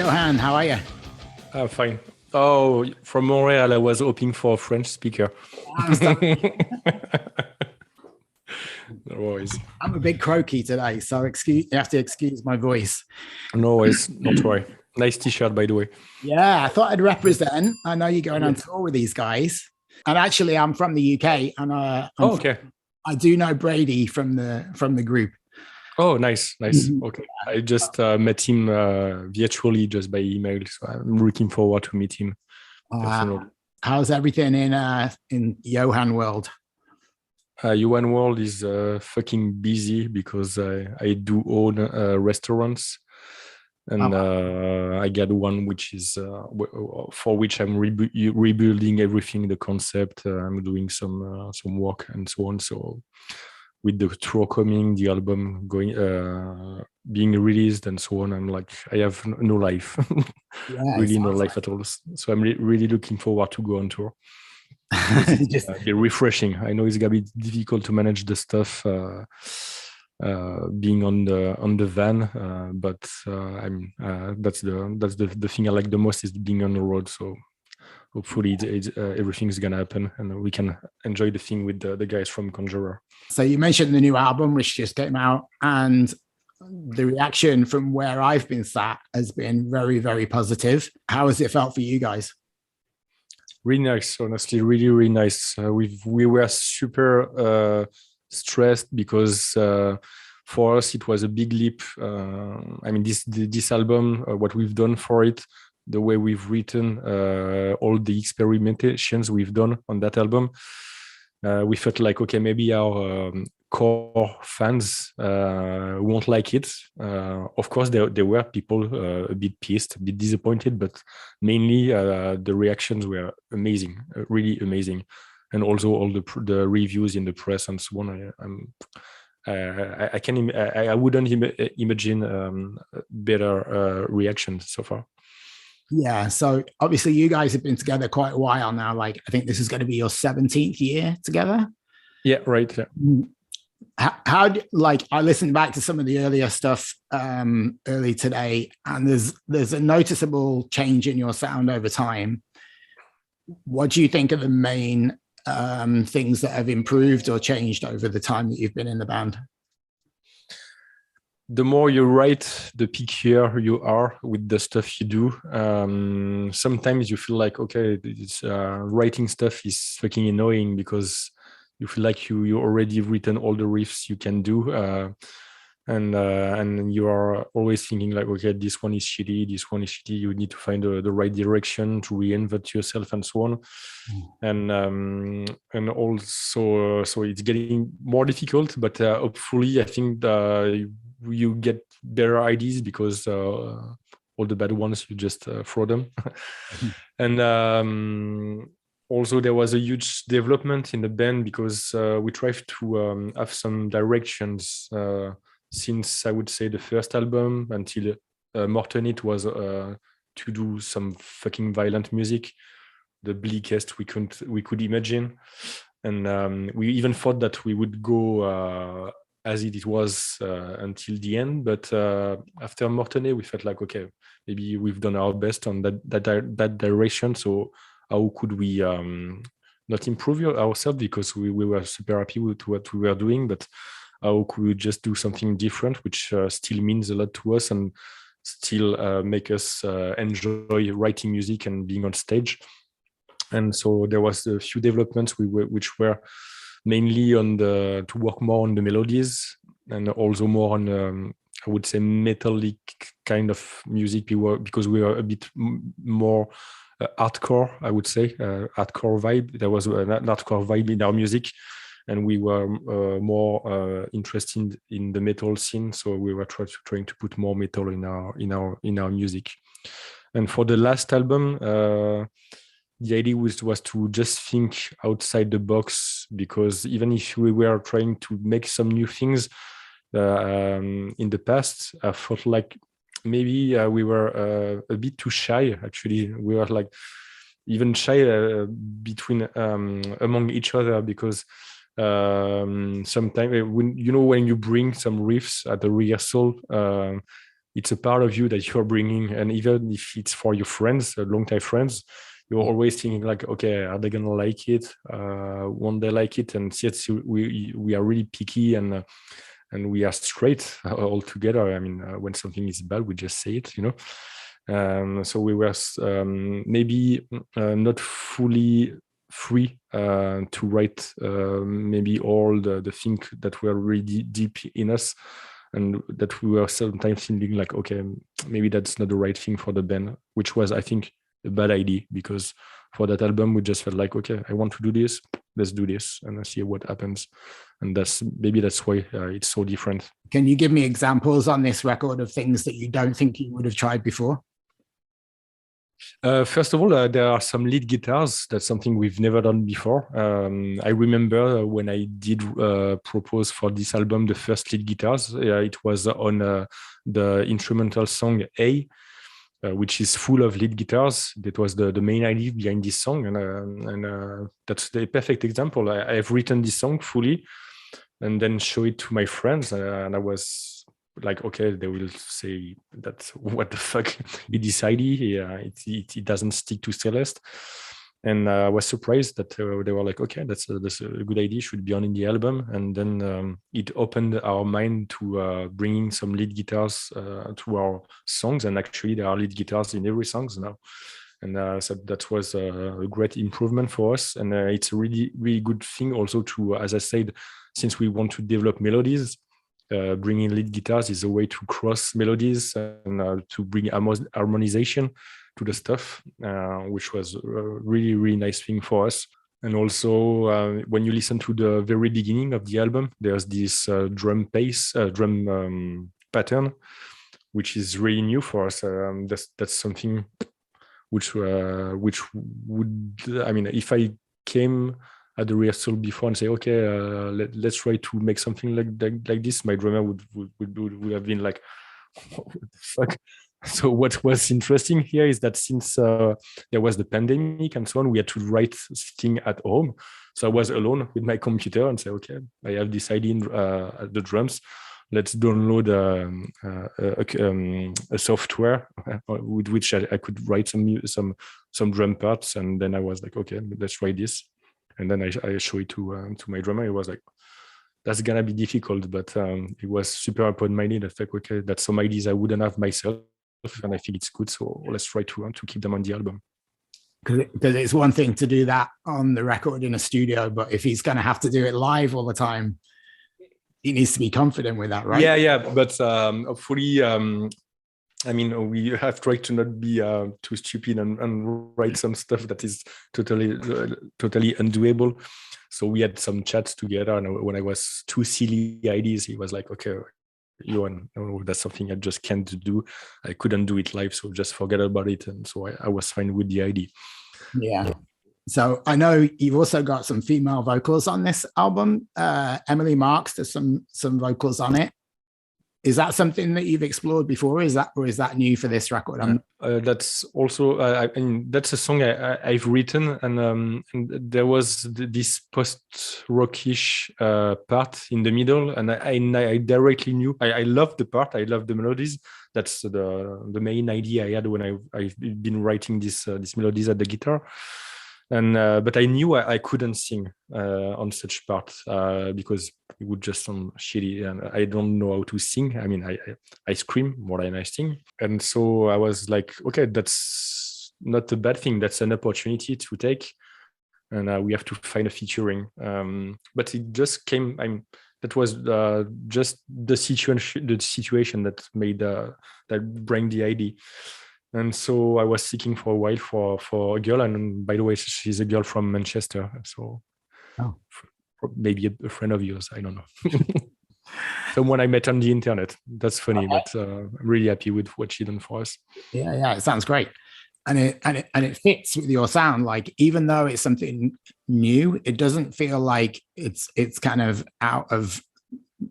Johan, how are you? I'm fine. Oh, from Montreal, I was hoping for a French speaker. No worries. I'm a bit croaky today, so you have to excuse my voice. No worries. Not worry. Nice t-shirt, by the way. Yeah, I thought I'd represent. I know you're going on Yeah. tour with these guys. And actually, I'm from the UK, and Oh, okay. I do know Brady from the group. Oh, nice. Mhm. Okay. I just met him virtually just by email, so I'm looking forward to meet him. Definitely. How's everything in Johan world? UN World is fucking busy because I do own restaurants. And I got one which is for which I'm rebuilding everything, the concept. I'm doing some work and so on. So with the tour coming, the album going being released and so on, I'm like, I have no life, Yeah, really no life at all. So I'm really looking forward to go on tour. It's be refreshing. I know it's gonna be difficult to manage the stuff. Being on the van, but that's the thing I like the most is being on the road. So hopefully everything's gonna happen and we can enjoy the thing with the guys from Conjurer. So you mentioned the new album which just came out, and the reaction from where I've been sat has been very, very positive. How has it felt for you guys? Really nice, honestly, really nice. We were super stressed because for us it was a big leap. I mean, this album, what we've done for it, the way we've written, all the experimentations we've done on that album, we felt like, okay, maybe our core fans won't like it. Of course, there were people a bit pissed, a bit disappointed, but mainly the reactions were amazing, really amazing, and also all the reviews in the press and so on. I wouldn't imagine better reaction so far. Yeah, so obviously you guys have been together quite a while now. Like, I think this is going to be your 17th year together. Yeah, right. Yeah. Like, I listened back to some of the earlier stuff early today, and there's a noticeable change in your sound over time. What do you think are the main things that have improved or changed over the time that you've been in the band? The more you write, the pickier you are with the stuff you do. Sometimes you feel like, okay, writing stuff is fucking annoying because you feel like you already written all the riffs you can do, and you are always thinking like, okay, this one is shitty, you need to find the right direction to reinvent yourself and so on. And also so it's getting more difficult, but hopefully I think you get better ideas because all the bad ones you just throw them. And also there was a huge development in the band because we tried to have some directions since I would say the first album until Morten. It was to do some fucking violent music, the bleakest we could imagine, and we even thought that we would go as it was until the end, but after Morten we felt like, okay, maybe we've done our best on that direction, so how could we not improve ourselves, because we were super happy with what we were doing, but how could we just do something different, which still means a lot to us and still make us enjoy writing music and being on stage. And so there was a few developments which were mainly on to work more on the melodies and also more on I would say metallic kind of music, because we were a bit more hardcore, I would say, hardcore vibe. There was an hardcore vibe in our music, and we were more interested in the metal scene, so we were trying to put more metal in our music. And for the last album, the idea was to just think outside the box, because even if we were trying to make some new things in the past, I felt like maybe we were a bit too shy. Actually, we were like even shy between among each other, because sometimes when you bring some riffs at the rehearsal, it's a part of you that you're bringing, and even if it's for your friends, long-time friends, you're always thinking like, okay, are they gonna like it? Won't they like it? And yes, we are really picky, and we are straight all together. I mean, when something is bad, we just say it, you know. So we were maybe not fully free to write maybe all the things that were really deep in us, and that we were sometimes thinking like, okay, maybe that's not the right thing for the band, which was, I think, a bad idea, because for that album we just felt like, okay, I want to do this, let's do this and see what happens. And that's why it's so different. Can you give me examples on this record of things that you don't think you would have tried before? First of all, there are some lead guitars. That's something we've never done before. I remember when I did propose for this album the first lead guitars, it was on the instrumental song A, which is full of lead guitars. That was the main idea behind this song, and that's the perfect example. I've written this song fully, and then show it to my friends, and I was like, okay, they will say that what the fuck, he decided, it doesn't stick to Celeste. And I was surprised that they were like, okay, that's a good idea, should be on in the album. And then it opened our mind to bringing some lead guitars to our songs, and actually there are lead guitars in every songs now. And so that was a great improvement for us, and it's a really, really good thing also to, as I said, since we want to develop melodies, bringing lead guitars is a way to cross melodies and to bring harmonization to the stuff, which was a really, really nice thing for us. And also, when you listen to the very beginning of the album, there's this drum pattern, which is really new for us. That's something which would, I mean, if I came at the rehearsal before and say, okay, let's try to make something like this, my drummer would have been like, what the fuck? So what was interesting here is that since there was the pandemic and so on, we had to write things at home. So I was alone with my computer and say, okay, I have this idea at the drums. Let's download a software with which I could write some drum parts. And then I was like, okay, let's try this. And then I show it to my drummer. He was like, that's gonna be difficult, but it was super open-minded. I thought, okay, that's some ideas I wouldn't have myself, and I think it's good. So let's try to keep them on the album. Because it's one thing to do that on the record in a studio, but if he's going to have to do it live all the time, he needs to be confident with that, right? Yeah. But hopefully, I mean, we have tried to not be too stupid and write some stuff that is totally undoable. So we had some chats together, and when I was too silly ideas, he was like, okay, Johan, no, that's something I just can't do. I couldn't do it live, so just forget about it. And so I was fine with the idea. Yeah. So I know you've also got some female vocals on this album. Emily Marks, there's some vocals on it. Is that something that you've explored before? Is that new for this record? That's also, I mean, that's a song I've written, and there was this post-rockish part in the middle, and I directly knew. I loved the part. I loved the melodies. That's the main idea I had when I've been writing these melodies at the guitar. And but I knew I couldn't sing on such part because it would just sound shitty, and I don't know how to sing. I mean, I scream more than I sing, and so I was like, okay, that's not a bad thing. That's an opportunity to take, and we have to find a featuring. But it just came. That was just the situation that made that bring the idea. And so I was seeking for a while for a girl, and by the way, she's a girl from Manchester. So maybe a friend of yours, I don't know. Someone I met on the internet. That's funny, but I'm really happy with what she done for us. Yeah, it sounds great, and it fits with your sound. Like, even though it's something new, it doesn't feel like it's kind of out of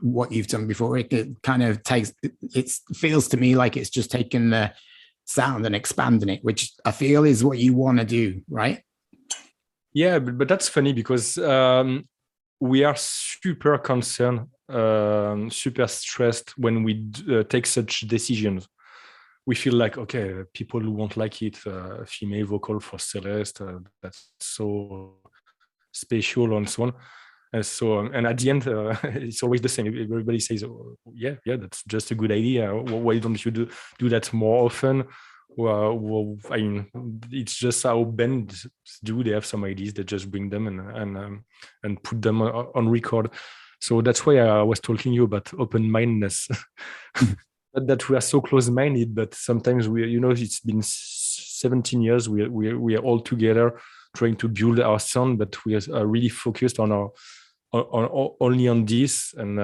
what you've done before. It kind of it feels to me like it's just taken the sound and expanding it, which I feel is what you want to do, right? Yeah, but that's funny because we are super concerned super stressed when we take such decisions. We feel like, okay, people won't like it. Female vocal for Celeste, that's so special and so on. And at the end, it's always the same. Everybody says, oh, yeah, that's just a good idea. Why don't you do that more often? Well, I mean, it's just how bands do. They have some ideas, they just bring them and put them on record. So that's why I was talking to you about open-mindedness. Not that we are so close-minded, but sometimes it's been 17 years. We are all together trying to build our sound, but we are really focused on only on this, and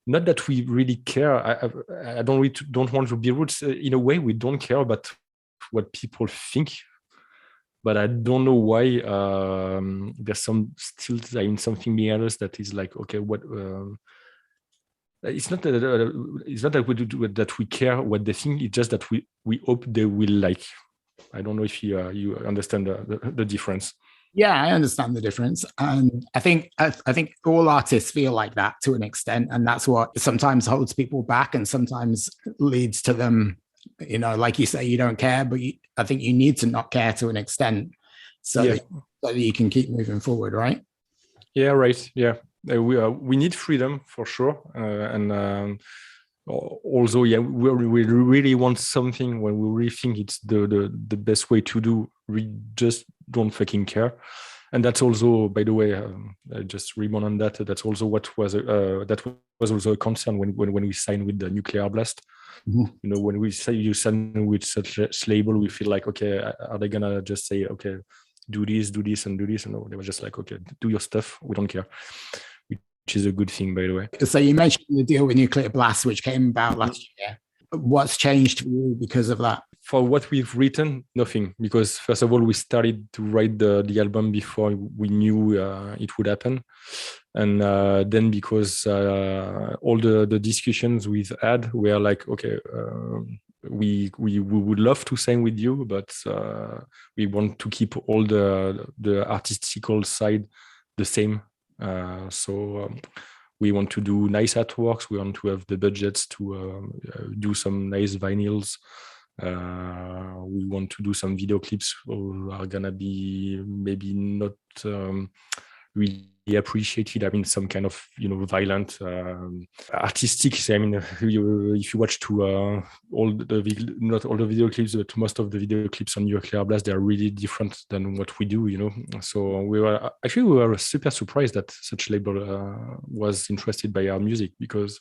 not that we really care. I don't want to be rude. In a way, we don't care about what people think, but I don't know why. There's something behind us that is like, okay, what? It's not that we do that we care what they think. It's just that we hope they will like. I don't know if you understand the difference. Yeah, I understand the difference, and I think all artists feel like that to an extent, and that's what sometimes holds people back, and sometimes leads to them. Like you say, you don't care, but I think you need to not care to an extent, so that you can keep moving forward, right? Yeah, right. Yeah, we need freedom for sure, and also, yeah, we really want something when we really think it's the best way to do. We just don't fucking care, and that's also, by the way, I just rebound on that. That's also what was also a concern when we signed with the Nuclear Blast. Mm-hmm. When we say you sign with such a label, we feel like, okay, are they gonna just say, okay, do this, and do this? And no, they were just like, okay, do your stuff. We don't care. Which is a good thing, by the way. So you mentioned the deal with Nuclear Blast, which came about last year. What's changed for you because of that? For what we've written, nothing. Because first of all, we started to write the album before we knew it would happen. And then because all the discussions we've had were like, okay, we would love to sing with you, but we want to keep all the artistical side the same. So we want to do nice artworks. We want to have the budgets to do some nice vinyls. We want to do some video clips who are gonna be maybe not really appreciated. I mean, some kind of violent, artistic. I mean, if you watch not all the video clips, but most of the video clips on Nuclear Blast, they are really different than what we do. So we were super surprised that such label was interested by our music, because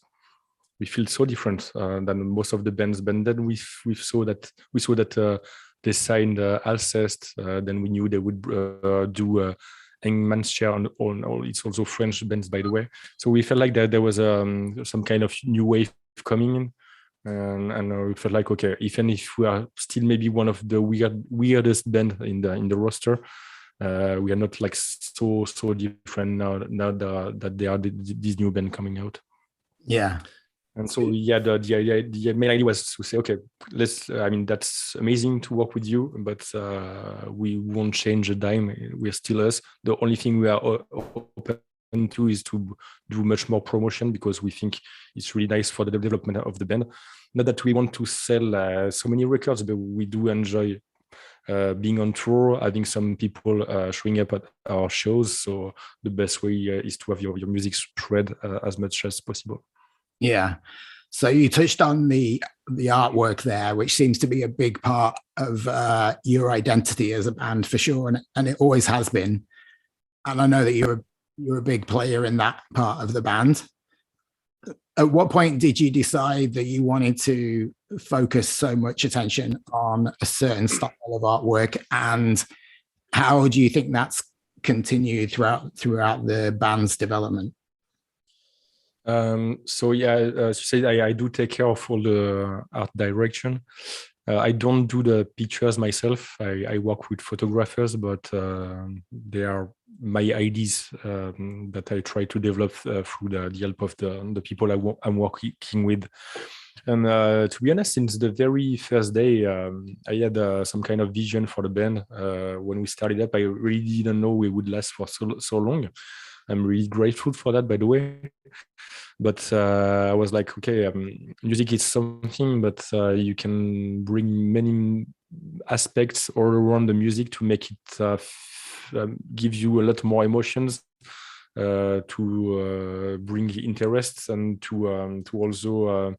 we feel so different than most of the bands. But then we saw that they signed Alceste. Then we knew they would do Hangman's Chair on all. It's also French bands, by the way. So we felt like that there was some kind of new wave coming in, and we felt like, okay, even if we are still maybe one of the weirdest band in the roster, we are not like so different now that there are these new band coming out. Yeah. And so, yeah, the main idea was to say, okay, that's amazing to work with you, but we won't change a dime. We're still us. The only thing we are open to is to do much more promotion, because we think it's really nice for the development of the band. Not that we want to sell so many records, but we do enjoy being on tour, having some people showing up at our shows. So the best way is to have your music spread as much as possible. Yeah. So you touched on the artwork there, which seems to be a big part of your identity as a band, for sure, and it always has been. And I know that you're a big player in that part of the band. At what point did you decide that you wanted to focus so much attention on a certain style of artwork, and how do you think that's continued throughout the band's development? So yeah, as you said, I do take care of all the art direction. I don't do the pictures myself. I work with photographers, but they are my ideas that I try to develop through the help of the people I'm working with. And to be honest, since the very first day, I had some kind of vision for the band. When we started up, I really didn't know we would last for so long. I'm really grateful for that, by the way. But I was like, okay, music is something, but you can bring many aspects all around the music to make it give you a lot more emotions, to bring interest, and to also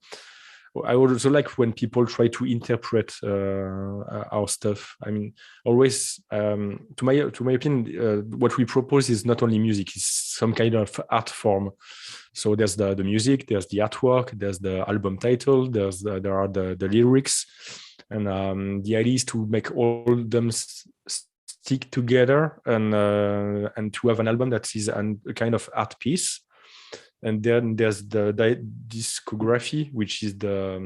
I also like when people try to interpret our stuff. I mean, always, to my opinion, what we propose is not only music; it's some kind of art form. So there's the music, there's the artwork, there's the album title, there are the lyrics, and the idea is to make all them stick together and to have an album that is a kind of art piece. And then there's the discography, which is our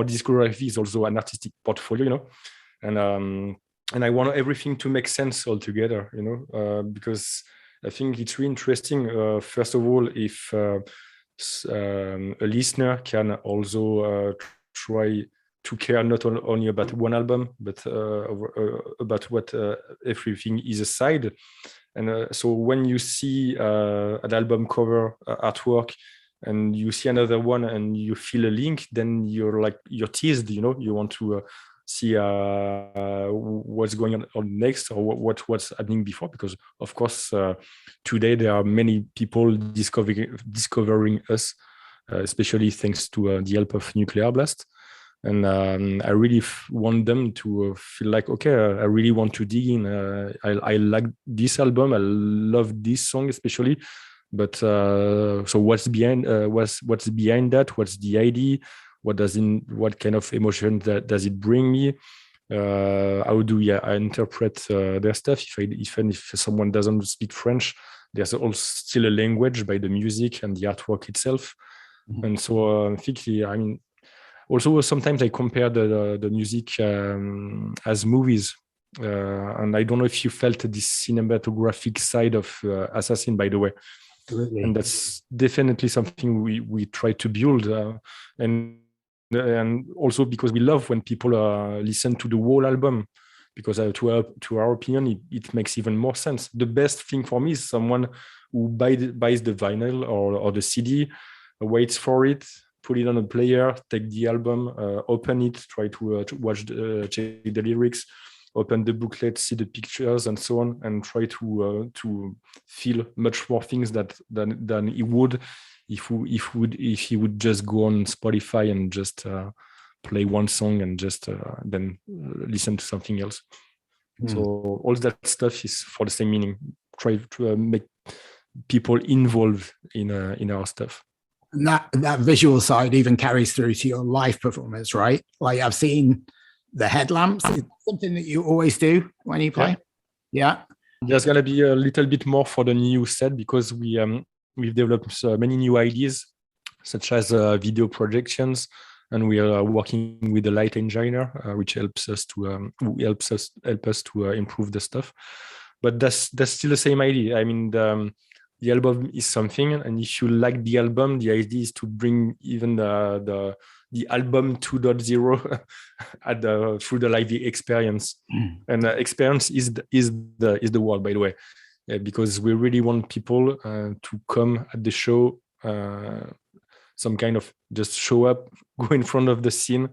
discography is also an artistic portfolio, you know, and I want everything to make sense all together, you know, because I think it's really interesting. First of all, if a listener can also try to care not only about one album, but about what everything is aside. And so when you see an album cover artwork and you see another one and you feel a link, then you're teased, you know, you want to see what's going on next, or what's happening before, because of course today there are many people discovering us, especially thanks to the help of Nuclear Blast. And I really want them to feel like, okay, I really want to dig in. I like this album. I love this song especially. But so what's behind that? What's the idea? What kind of emotion does it bring me? How do I interpret their stuff? If someone doesn't speak French, there's also still a language by the music and the artwork itself. Mm-hmm. And so I think, I mean, also, sometimes I compare the music as movies. And I don't know if you felt this cinematographic side of Assassin, by the way. Absolutely. And that's definitely something we try to build. And also because we love when people listen to the whole album, because to our opinion, it makes even more sense. The best thing for me is someone who buys the vinyl or the CD, waits for it, put it on a player, take the album, open it, try to watch, check the lyrics, open the booklet, see the pictures, and so on, and try to feel much more things than he would if he would just go on Spotify and just play one song and just then listen to something else. So all that stuff is for the same meaning. Try to make people involved in our stuff. And that visual side even carries through to your live performance, right? Like I've seen the headlamps. Is something that you always do when you play? Yeah. There's gonna be a little bit more for the new set, because we've developed many new ideas, such as video projections, and we are working with the light engineer, which helps us to improve the stuff. But that's still the same idea. I mean, the album is something, and if you like the album, the idea is to bring even the album 2.0 through the live experience. And experience is the word, by the way, because we really want people to come at the show, some kind of just show up, go in front of the scene,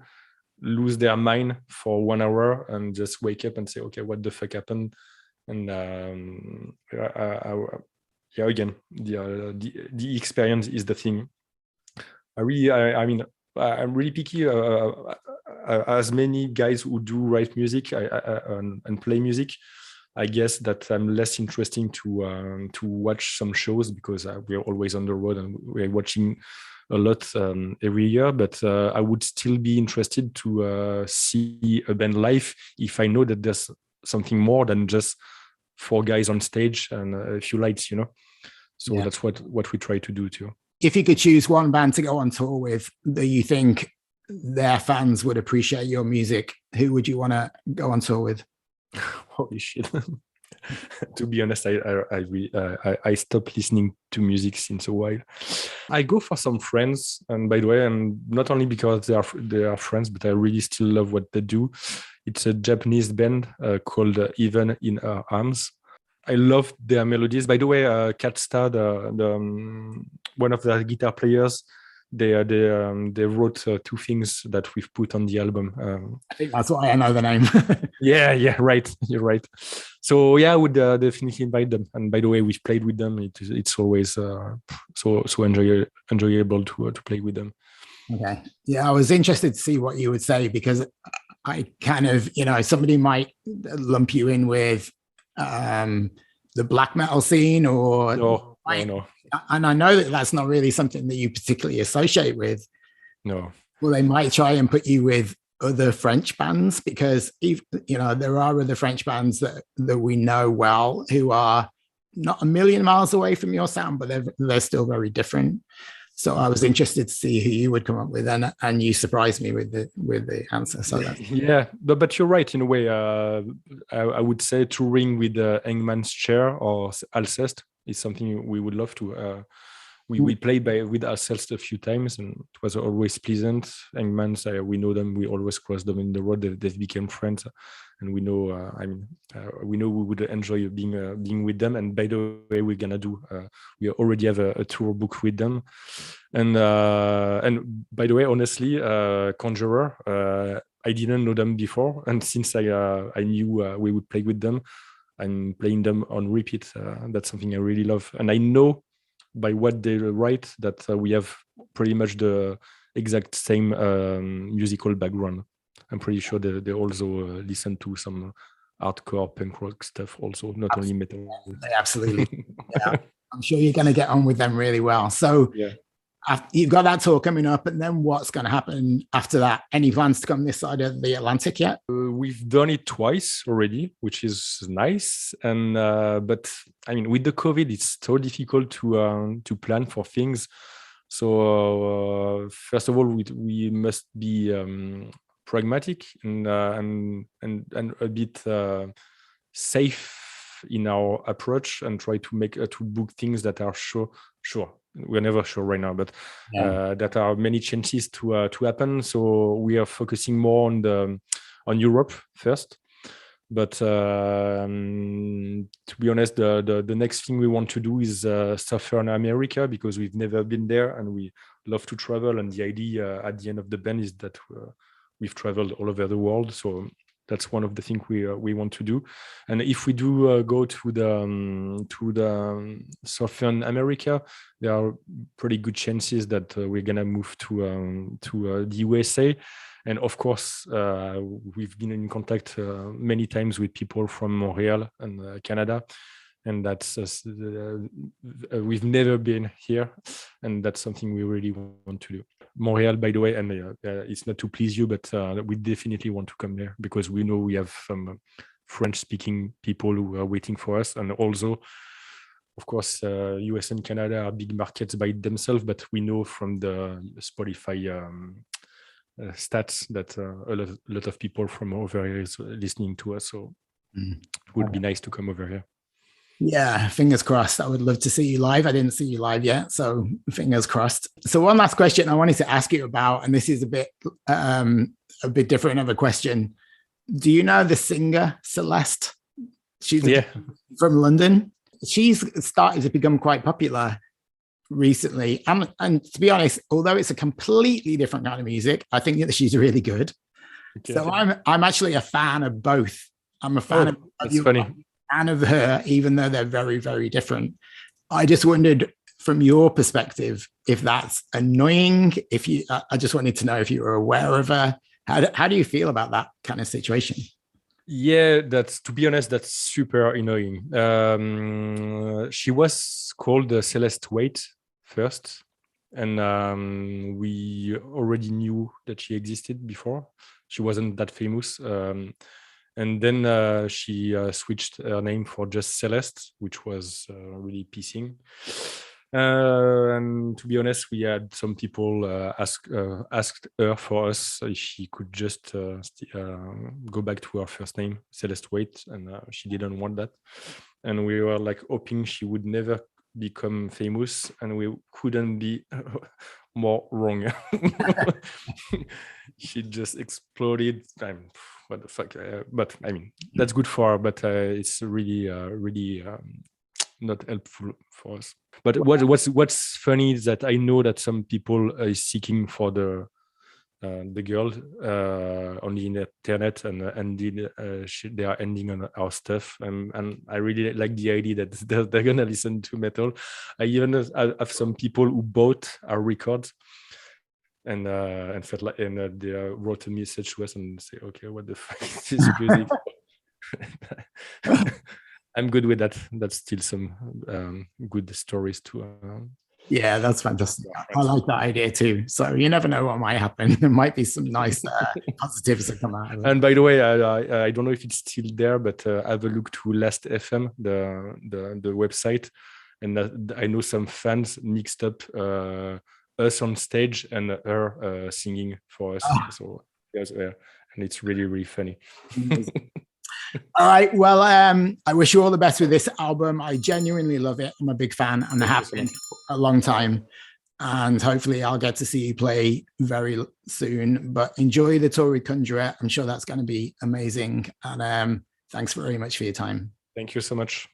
lose their mind for 1 hour, and just wake up and say, okay, what the fuck happened? And again, the experience is the thing. I'm really picky. As many guys who do write music and play music, I guess that I'm less interesting to watch some shows, because we're always on the road and we're watching a lot every year. But I would still be interested to see a band live if I know that there's something more than just 4 guys on stage and a few lights, you know. So that's what we try to do too. If you could choose one band to go on tour with that you think their fans would appreciate your music, who would you want to go on tour with? Holy shit. To be honest, I stopped listening to music since a while. I go for some friends, and by the way, and not only because they are friends, but I really still love what they do. It's a Japanese band called Even in Our Arms. I love their melodies. By the way, Catstad, one of the guitar players, they wrote two things that we've put on the album. I think that's why I know the name. Yeah, right. You're right. So yeah, I would definitely invite them. And by the way, we've played with them. It's always so enjoyable to play with them. Okay. Yeah, I was interested to see what you would say, because I kind of, somebody might lump you in with the black metal scene, or No. And I know that that's not really something that you particularly associate with. No. Well, they might try and put you with other French bands, because there are other French bands that we know well who are not a million miles away from your sound, but they're still very different. So I was interested to see who you would come up with, and you surprised me with the answer. So yeah, but you're right in a way. I would say touring with Hangman's Chair or Alceste is something we would love to. We played with Celeste a few times, and it was always pleasant. Hangman's, we know them. We always cross them in the road. They've become friends, and we know. We know we would enjoy being with them. And by the way, we're gonna do. We already have a tour book with them, and by the way, honestly, Conjurer, I didn't know them before, and since I knew we would play with them, I'm playing them on repeat. That's something I really love, and I know by what they write that we have pretty much the exact same musical background. I'm pretty sure they also listen to some hardcore punk rock stuff also, not only metal. Absolutely. Yeah. I'm sure you're going to get on with them really well. So yeah. You've got that tour coming up, and then what's going to happen after that? Any plans to come this side of the Atlantic yet? We've done it twice already, which is nice. And but I mean, with the COVID, it's so difficult to plan for things. So first of all, we must be pragmatic and a bit safe in our approach, and try to make to book things that are sure. We're never sure right now, but that are many chances to happen. So we are focusing more on Europe first. But to be honest, the next thing we want to do is Southern America, because we've never been there and we love to travel. And the idea at the end of the band is that we've traveled all over the world. So that's one of the things we want to do. And if we do go to the Southern America, there are pretty good chances that we're gonna move to the USA. And of course, we've been in contact many times with people from Montreal and Canada, and that's we've never been here, and that's something we really want to do. Montreal, by the way, and it's not to please you, but we definitely want to come there, because we know we have some French-speaking people who are waiting for us, and also, of course, US and Canada are big markets by themselves, but we know from the Spotify stats that a lot of people from over here is listening to us, so it would be nice to come over here. Yeah, fingers crossed. I would love to see you live. I didn't see you live yet, so fingers crossed. So one last question I wanted to ask you about, and this is a bit different of a question. Do you know the singer Celeste? She's from London. She's started to become quite popular recently. And to be honest, although it's a completely different kind of music, I think that she's really good. Okay. So I'm actually a fan of both. I'm a fan of her, even though they're very, very different. I just wondered, from your perspective, if that's annoying. I just wanted to know if you were aware of her. How do you feel about that kind of situation? Yeah, to be honest, that's super annoying. She was called Celeste Waite first, and we already knew that she existed before. She wasn't that famous. And then she switched her name for just Celeste, which was really pissing. And to be honest, we had some people asked her for us if she could just go back to her first name, Celeste Waite, and she didn't want that. And we were like hoping she would never become famous, and we couldn't be more wrong. She just exploded. What the fuck? But I mean, that's good for her, but it's really, really not helpful for us. But what's funny is that I know that some people are seeking for the girl on the internet, and they are ending on our stuff, and I really like the idea that they're gonna listen to metal. I even have some people who bought our records and felt like, and they wrote a message to us and say, okay, what the fuck is this music? I'm good with that. That's still some good stories to yeah, that's fantastic. I like that idea too. So you never know what might happen. There might be some nice positives that come out of it. And by the way, I don't know if it's still there, but have a look to Last FM, the website, and I know some fans mixed up us on stage and her singing for us. So yes, and it's really, really funny. All right. Well, I wish you all the best with this album. I genuinely love it. I'm a big fan and have been for a long time. And hopefully I'll get to see you play very soon. But enjoy the tour with Conjurer. I'm sure that's going to be amazing. And thanks very much for your time. Thank you so much.